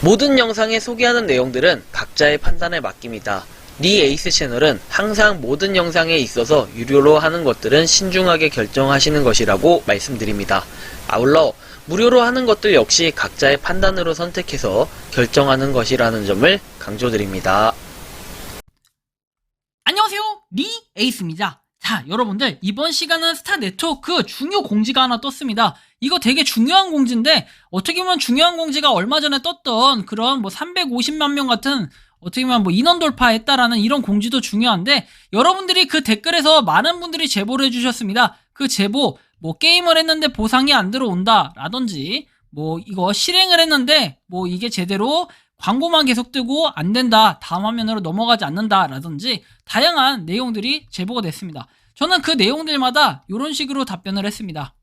모든 영상에 소개하는 내용들은 각자의 판단에 맡깁니다. 니 에이스 채널은 항상 모든 영상에 있어서 유료로 하는 것들은 신중하게 결정하시는 것이라고 말씀드립니다. 아울러 무료로 하는 것들 역시 각자의 판단으로 선택해서 결정하는 것이라는 점을 강조드립니다. 안녕하세요, 니 에이스입니다. 자, 여러분들 이번 시간은 스타네트워크 중요 공지가 하나 떴습니다. 이거 되게 중요한 공지인데 어떻게 보면 중요한 공지가 얼마 전에 떴던 그런 350만 명 같은 어떻게 보면 인원 돌파했다라는 이런 공지도 중요한데, 여러분들이 그 댓글에서 많은 분들이 제보를 해주셨습니다. 그 제보 게임을 했는데 보상이 안 들어온다 라든지 이거 실행을 했는데 이게 제대로 광고만 계속 뜨고 안 된다, 다음 화면으로 넘어가지 않는다 라든지 다양한 내용들이 제보가 됐습니다. 저는 그 내용들마다 이런 식으로 답변을 했습니다.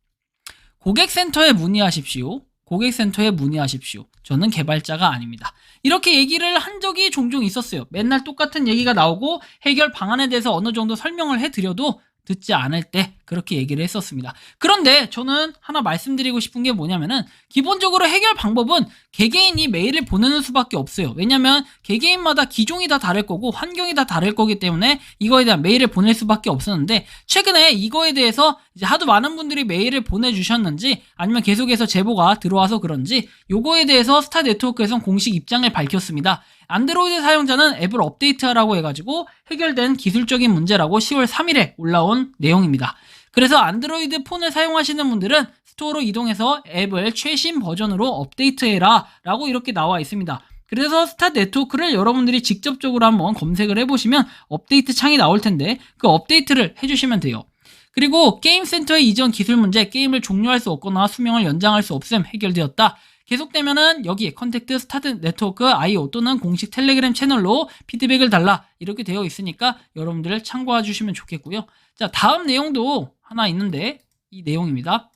고객센터에 문의하십시오. 고객센터에 문의하십시오. 저는 개발자가 아닙니다. 이렇게 얘기를 한 적이 종종 있었어요. 맨날 똑같은 얘기가 나오고 해결 방안에 대해서 어느 정도 설명을 해드려도 듣지 않을 때 그렇게 얘기를 했었습니다. 그런데 저는 하나 말씀드리고 싶은 게 뭐냐면은, 기본적으로 해결 방법은 개개인이 메일을 보내는 수밖에 없어요. 왜냐면 개개인마다 기종이 다 다를 거고 환경이 다 다를 거기 때문에 이거에 대한 메일을 보낼 수밖에 없었는데, 최근에 이거에 대해서 이제 하도 많은 분들이 메일을 보내주셨는지 아니면 계속해서 제보가 들어와서 그런지 요거에 대해서 스타네트워크에선 공식 입장을 밝혔습니다. 안드로이드 사용자는 앱을 업데이트하라고 해가지고 해결된 기술적인 문제라고 10월 3일에 올라온 내용입니다. 그래서 안드로이드 폰을 사용하시는 분들은 스토어로 이동해서 앱을 최신 버전으로 업데이트해라 라고 이렇게 나와 있습니다. 그래서 스타네트워크를 여러분들이 직접적으로 한번 검색을 해보시면 업데이트 창이 나올 텐데 그 업데이트를 해주시면 돼요. 그리고 게임센터의 이전 기술 문제, 게임을 종료할 수 없거나 수명을 연장할 수 없음 해결되었다. 계속되면은 여기 컨택트 스타네트워크 IO 또는 공식 텔레그램 채널로 피드백을 달라 이렇게 되어 있으니까 여러분들 참고해 주시면 좋겠고요. 자, 다음 내용도 하나 있는데 이 내용입니다.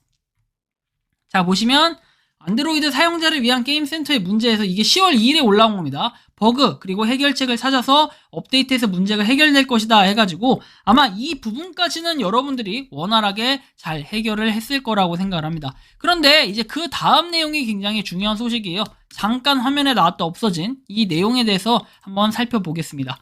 자, 보시면 안드로이드 사용자를 위한 게임센터의 문제에서 이게 10월 2일에 올라온 겁니다. 버그 그리고 해결책을 찾아서 업데이트해서 문제가 해결될 것이다 해가지고 아마 이 부분까지는 여러분들이 원활하게 잘 해결을 했을 거라고 생각을 합니다. 그런데 이제 그 다음 내용이 굉장히 중요한 소식이에요. 잠깐 화면에 나왔다 없어진 이 내용에 대해서 한번 살펴보겠습니다.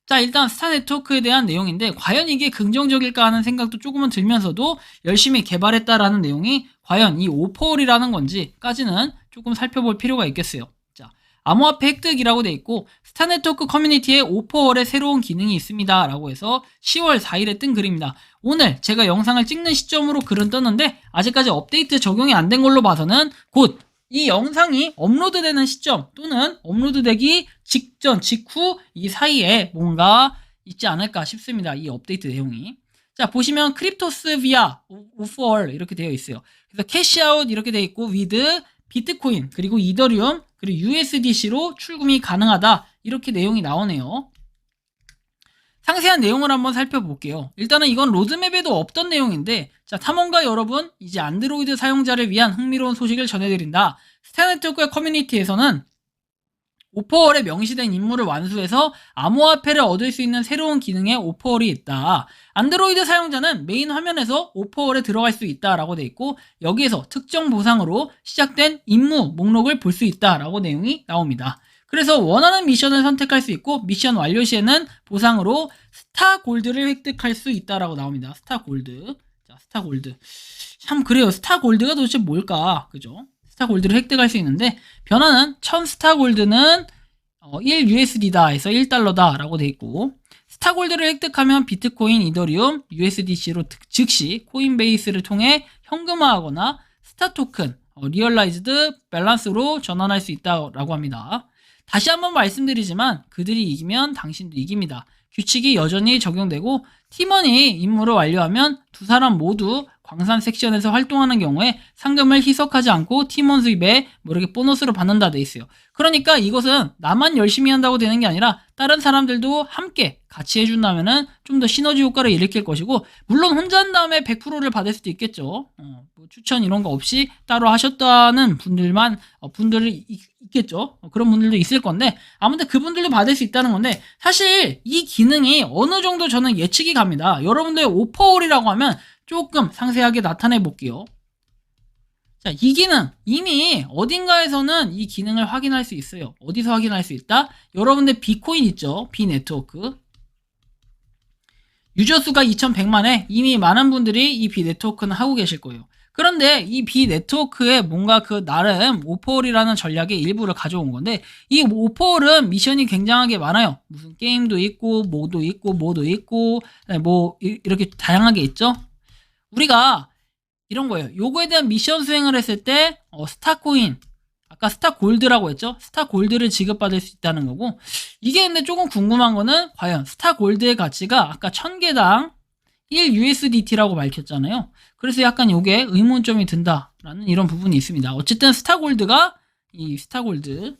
자, 일단 스타네트워크에 대한 내용인데 과연 이게 긍정적일까 하는 생각도 조금은 들면서도 열심히 개발했다라는 내용이 과연 이 오퍼홀이라는 건지까지는 조금 살펴볼 필요가 있겠어요. 자, 암호화폐 획득이라고 돼 있고 스타네트워크 커뮤니티에 오퍼홀의 새로운 기능이 있습니다 라고 해서 10월 4일에 뜬 글입니다. 오늘 제가 영상을 찍는 시점으로 글은 떴는데 아직까지 업데이트 적용이 안 된 걸로 봐서는 곧 이 영상이 업로드되는 시점 또는 업로드되기 직전, 직후 이 사이에 뭔가 있지 않을까 싶습니다. 이 업데이트 내용이. 자, 보시면 크립토스 via 오퍼홀 이렇게 되어 있어요. 그래서 캐시아웃 이렇게 되어 있고 with 비트코인 그리고 이더리움 그리고 USDC로 출금이 가능하다 이렇게 내용이 나오네요. 상세한 내용을 한번 살펴볼게요. 일단은 이건 로드맵에도 없던 내용인데, 자, 탐험가 여러분, 이제 안드로이드 사용자를 위한 흥미로운 소식을 전해드린다. 스타네트워크 커뮤니티에서는 오퍼홀에 명시된 임무를 완수해서 암호화폐를 얻을 수 있는 새로운 기능의 오퍼홀이 있다. 안드로이드 사용자는 메인 화면에서 오퍼홀에 들어갈 수 있다라고 돼 있고 여기에서 특정 보상으로 시작된 임무 목록을 볼 수 있다라고 내용이 나옵니다. 그래서 원하는 미션을 선택할 수 있고 미션 완료 시에는 보상으로 스타 골드를 획득할 수 있다라고 나옵니다. 스타 골드. 자, 스타 골드. 참 그래요. 스타 골드가 도대체 뭘까? 그죠? 스타 골드를 획득할 수 있는데 변화는 1000 스타 골드는 1 USD다 해서 1달러다 라고 돼 있고, 스타 골드를 획득하면 비트코인, 이더리움, USDC로 즉시 코인베이스를 통해 현금화하거나 스타 토큰, 리얼라이즈드 밸런스로 전환할 수 있다라고 합니다. 다시 한번 말씀드리지만 그들이 이기면 당신도 이깁니다. 규칙이 여전히 적용되고 팀원이 임무를 완료하면 두 사람 모두 광산 섹션에서 활동하는 경우에 상금을 희석하지 않고 팀원 수입에 이렇게 보너스로 받는다 돼 있어요. 그러니까 이것은 나만 열심히 한다고 되는 게 아니라 다른 사람들도 함께 같이 해준다면은 좀 더 시너지 효과를 일으킬 것이고, 물론 혼자 한 다음에 100%를 받을 수도 있겠죠. 추천 이런 거 없이 따로 하셨다는 분들이 있겠죠. 그런 분들도 있을 건데 아무튼 그분들도 받을 수 있다는 건데, 사실 이 기능이 어느 정도 저는 예측이 갑니다. 여러분들 오퍼홀이라고 하면 조금 상세하게 나타내 볼게요. 자, 이 기능 이미 어딘가에서는 이 기능을 확인할 수 있어요. 어디서 확인할 수 있다? 여러분들 비코인 있죠? 비네트워크. 유저 수가 2100만에 이미 많은 분들이 이 비네트워크는 하고 계실 거예요. 그런데 이 비네트워크에 뭔가 그 나름 오퍼홀이라는 전략의 일부를 가져온 건데, 이 오퍼홀은 미션이 굉장하게 많아요. 무슨 게임도 있고 뭐도 있고 뭐도 있고 뭐 이렇게 다양하게 있죠. 우리가 이런 거예요. 요거에 대한 미션 수행을 했을 때 스타코인, 아까 스타골드라고 했죠? 스타골드를 지급받을 수 있다는 거고, 이게 근데 조금 궁금한 거는 과연 스타골드의 가치가 아까 1000개당 1USDT라고 밝혔잖아요. 그래서 약간 요게 의문점이 든다라는 이런 부분이 있습니다. 어쨌든 스타골드가 이 스타골드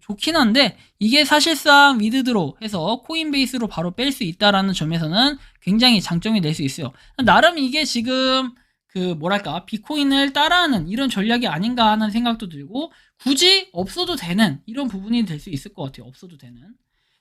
좋긴 한데, 이게 사실상 위드드로 해서 코인베이스로 바로 뺄 수 있다라는 점에서는 굉장히 장점이 될 수 있어요. 나름 이게 지금 그 뭐랄까 비코인을 따라하는 이런 전략이 아닌가 하는 생각도 들고, 굳이 없어도 되는 이런 부분이 될 수 있을 것 같아요. 없어도 되는.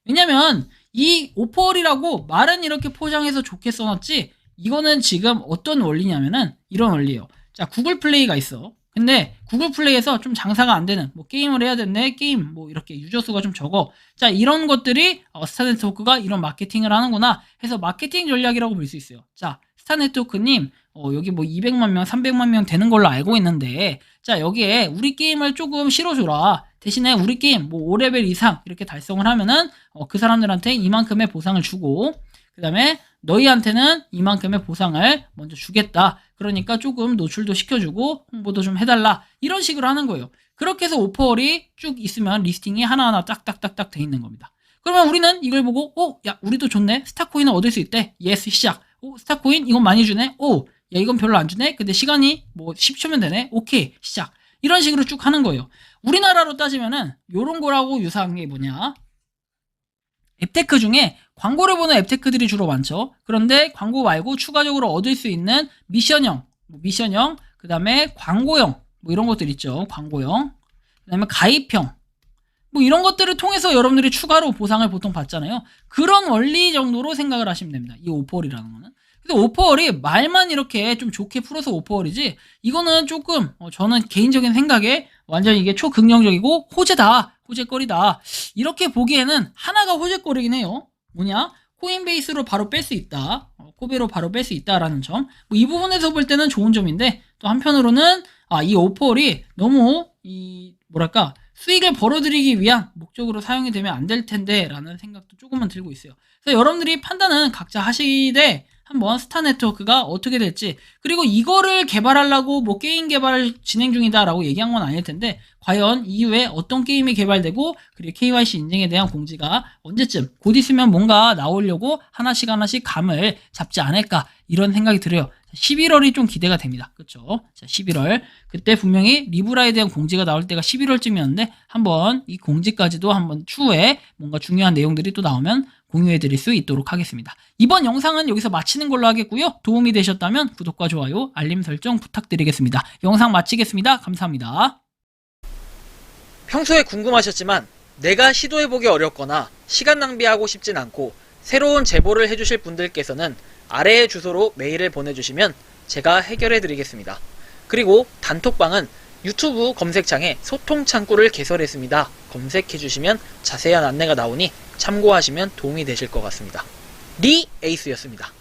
왜냐면 이 오퍼홀이라고 말은 이렇게 포장해서 좋게 써놨지, 이거는 지금 어떤 원리냐면은 이런 원리예요. 자, 구글 플레이가 있어. 근데 구글 플레이에서 좀 장사가 안 되는, 뭐 게임을 해야 되는데 게임 뭐 이렇게 유저 수가 좀 적어. 자, 이런 것들이 스타네트워크가 이런 마케팅을 하는구나 해서 마케팅 전략이라고 볼 수 있어요. 자, 스타네트워크님 여기 뭐 200만 명, 300만 명 되는 걸로 알고 있는데, 자, 여기에 우리 게임을 조금 실어줘라. 대신에 우리 게임 뭐 5레벨 이상 이렇게 달성을 하면은 그 사람들한테 이만큼의 보상을 주고, 그 다음에 너희한테는 이만큼의 보상을 먼저 주겠다. 그러니까 조금 노출도 시켜주고 홍보도 좀 해달라. 이런 식으로 하는 거예요. 그렇게 해서 오퍼홀이 쭉 있으면 리스팅이 하나하나 딱딱딱딱 돼 있는 겁니다. 그러면 우리는 이걸 보고 야, 우리도 좋네. 스타코인을 얻을 수 있대. 예스, 시작. 스타코인 이건 많이 주네. 야, 이건 별로 안 주네. 근데 시간이 뭐 10초면 되네. 오케이, 시작. 이런 식으로 쭉 하는 거예요. 우리나라로 따지면은 요런 거라고 유사한 게 뭐냐, 앱테크 중에 광고를 보는 앱테크들이 주로 많죠. 그런데 광고 말고 추가적으로 얻을 수 있는 미션형, 그 다음에 광고형, 뭐 이런 것들 있죠. 광고형, 그 다음에 가입형, 뭐 이런 것들을 통해서 여러분들이 추가로 보상을 보통 받잖아요. 그런 원리 정도로 생각을 하시면 됩니다. 이 오퍼홀이라는 거는. 근데 오퍼홀이 말만 이렇게 좀 좋게 풀어서 오퍼홀이지, 이거는 조금 저는 개인적인 생각에 완전히 이게 초긍정적이고 호재거리다 이렇게 보기에는 하나가 호재거리긴 해요. 뭐냐? 코인베이스로 바로 뺄 수 있다. 코베로 바로 뺄 수 있다라는 점. 뭐 이 부분에서 볼 때는 좋은 점인데, 또 한편으로는 이 오퍼홀이 너무 뭐랄까 수익을 벌어들이기 위한 목적으로 사용이 되면 안 될 텐데 라는 생각도 조금은 들고 있어요. 그래서 여러분들이 판단은 각자 하시되 한번 스타네트워크가 어떻게 될지, 그리고 이거를 개발하려고 뭐 게임 개발 진행 중이다라고 얘기한 건 아닐 텐데, 과연 이후에 어떤 게임이 개발되고 그리고 KYC 인증에 대한 공지가 언제쯤 곧 있으면 뭔가 나오려고 하나씩 감을 잡지 않을까 이런 생각이 들어요. 11월이 좀 기대가 됩니다. 그쵸? 자, 11월. 그때 분명히 리브라에 대한 공지가 나올 때가 11월쯤이었는데, 한번 이 공지까지도 한번 추후에 뭔가 중요한 내용들이 또 나오면 공유해 드릴 수 있도록 하겠습니다. 이번 영상은 여기서 마치는 걸로 하겠고요. 도움이 되셨다면 구독과 좋아요, 알림 설정 부탁드리겠습니다. 영상 마치겠습니다. 감사합니다. 평소에 궁금하셨지만 내가 시도해보기 어렵거나 시간 낭비하고 싶진 않고 새로운 제보를 해주실 분들께서는 아래의 주소로 메일을 보내주시면 제가 해결해드리겠습니다. 그리고 단톡방은 유튜브 검색창에 소통 창구를 개설했습니다. 검색해주시면 자세한 안내가 나오니 참고하시면 도움이 되실 것 같습니다. 리 에이스였습니다.